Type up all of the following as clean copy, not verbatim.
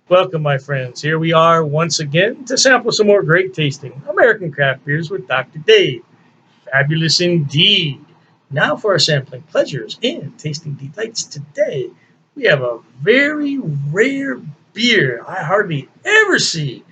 Welcome, my friends. Here we are once again to sample some more great tasting American craft beers with Dr. Dave. Fabulous indeed. Now for our sampling pleasures and tasting delights today. We have a very rare beer I hardly ever see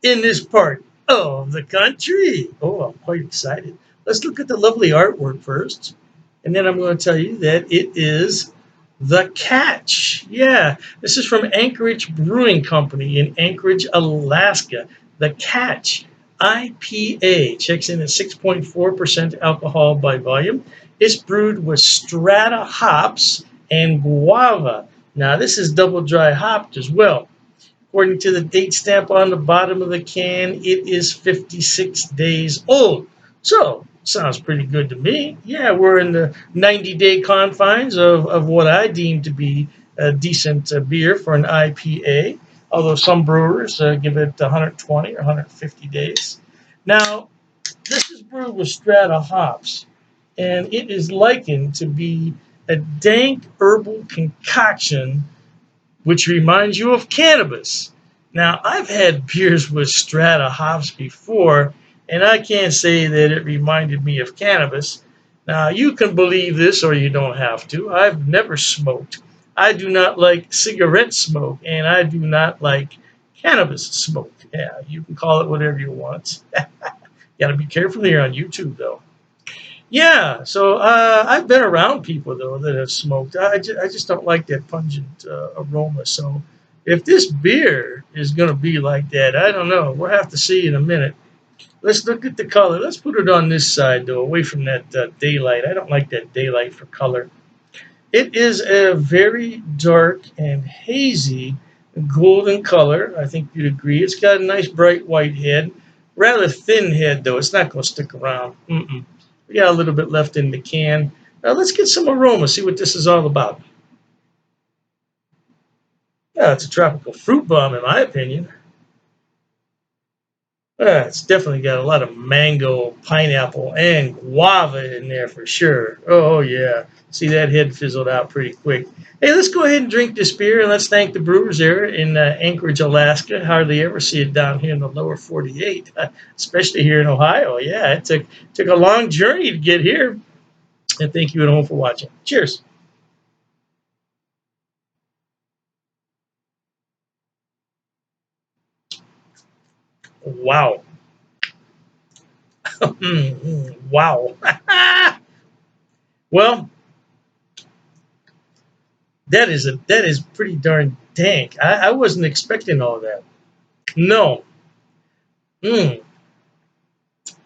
in this part of the country. Oh, I'm quite excited. Let's look at the lovely artwork first. And then I'm going to tell you that it is the Catch. Yeah, this is from Anchorage Brewing Company in Anchorage, Alaska. The Catch IPA checks in at 6.4% alcohol by volume. It's brewed with Strata Hops and Guava. Now, this is double dry hopped as well. According to the date stamp on the bottom of the can, it is 56 days old. So, sounds pretty good to me. Yeah, we're in the 90-day confines of what I deem to be a decent beer for an IPA, although some brewers give it 120 or 150 days. Now, this is brewed with Strata hops, and it is likened to be a dank herbal concoction which reminds you of cannabis. Now, I've had beers with Strata hops before, and I can't say that it reminded me of cannabis. Now, you can believe this or you don't have to. I've never smoked. I do not like cigarette smoke, and I do not like cannabis smoke. Yeah, you can call it whatever you want. Got to be careful here on YouTube, though. Yeah, so I've been around people though that have smoked. I just don't like that pungent aroma. So if this beer is going to be like that, I don't know. We'll have to see in a minute. Let's look at the color. Let's put it on this side though, away from that daylight. I don't like that daylight for color. It is a very dark and hazy golden color. I think you'd agree. It's got a nice bright white head. Rather thin head though. It's not going to stick around. Mm-mm. We got a little bit left in the can. Now let's get some aroma, see what this is all about. Yeah, it's a tropical fruit bomb in my opinion. It's definitely got a lot of mango, pineapple, and guava in there for sure. Oh, yeah. See, that head fizzled out pretty quick. Hey, let's go ahead and drink this beer and let's thank the brewers there in Anchorage, Alaska. Hardly ever see it down here in the lower 48, especially here in Ohio. Yeah, it took a long journey to get here. And thank you at home for watching. Cheers. Wow. Wow. Well, that is pretty darn dank. I wasn't expecting all that. No. Mm.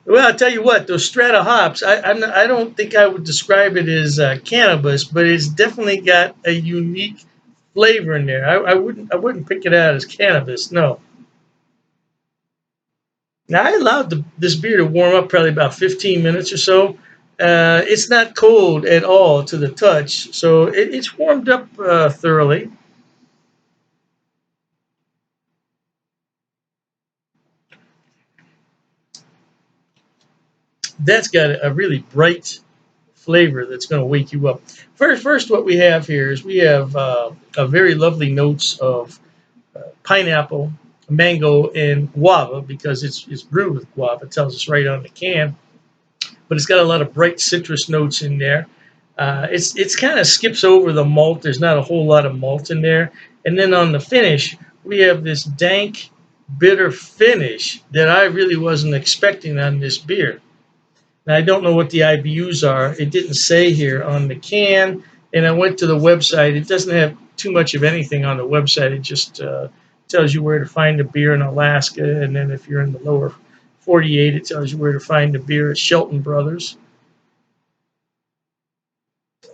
Well, I'll tell you what, those Strata hops, I don't think I would describe it as cannabis, but it's definitely got a unique flavor in there. I wouldn't pick it out as cannabis. No. Now I allowed this beer to warm up probably about 15 minutes or so. It's not cold at all to the touch, so it's warmed up thoroughly. That's got a really bright flavor that's going to wake you up. First, what we have here is we have a very lovely notes of pineapple, mango, and guava because it's brewed with guava. It tells us right on the can, but it's got a lot of bright citrus notes in there. It's kind of skips over the malt. There's not a whole lot of malt in there, and then on the finish we have this dank, bitter finish that I really wasn't expecting on this beer. Now, I don't know what the IBUs are. It didn't say here on the can, and I went to the website. It doesn't have too much of anything on the website. It just tells you where to find a beer in Alaska, and then if you're in the lower 48, it tells you where to find a beer at Shelton Brothers.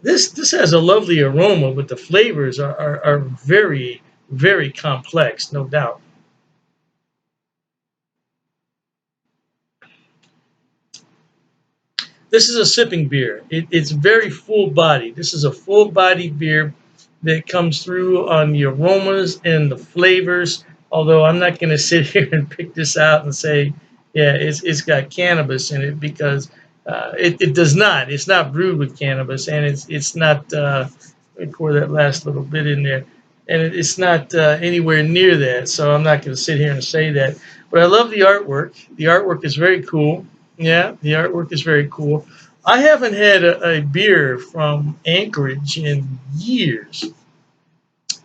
This has a lovely aroma, but the flavors are very, very complex, no doubt. This is a sipping beer. It's very full bodied. This is a full bodied beer that comes through on the aromas and the flavors. Although I'm not going to sit here and pick this out and say, yeah, it's got cannabis in it because it does not. It's not brewed with cannabis, and it's not. Let me pour that last little bit in there. and it's not anywhere near that. So I'm not going to sit here and say that. But I love the artwork. The artwork is very cool. Yeah, the artwork is very cool. I haven't had a beer from Anchorage in years.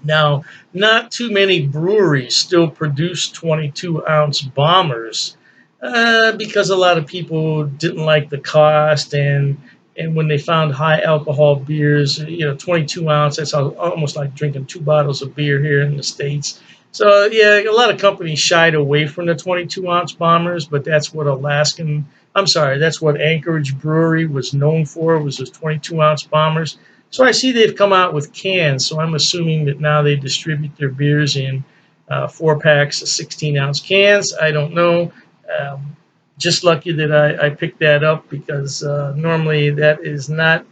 Now, not too many breweries still produce 22-ounce bombers because a lot of people didn't like the cost, and when they found high alcohol beers, 22 ounce, that's almost like drinking two bottles of beer here in the States. So, yeah, a lot of companies shied away from the 22-ounce bombers, but that's what Anchorage Brewery was known for, was those 22-ounce bombers. So I see they've come out with cans. So I'm assuming that now they distribute their beers in 4 packs of 16-ounce cans. I don't know. Um, just lucky that I picked that up because normally that is not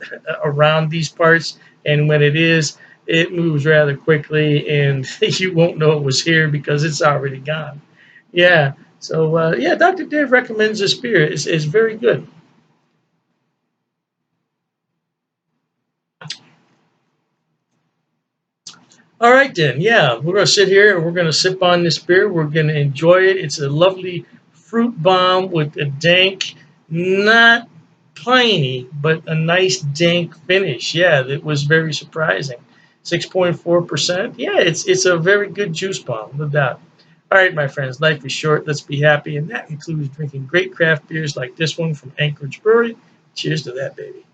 around these parts. And when it is, it moves rather quickly and you won't know it was here because it's already gone. Yeah. So, yeah, Dr. Dave recommends this beer. It's very good. All right, then. Yeah, we're going to sit here and we're going to sip on this beer. We're going to enjoy it. It's a lovely fruit bomb with a dank, not piney, but a nice dank finish. Yeah, that was very surprising. 6.4%. Yeah, it's a very good juice bomb, no doubt. All right, my friends, life is short. Let's be happy. And that includes drinking great craft beers like this one from Anchorage Brewery. Cheers to that, baby.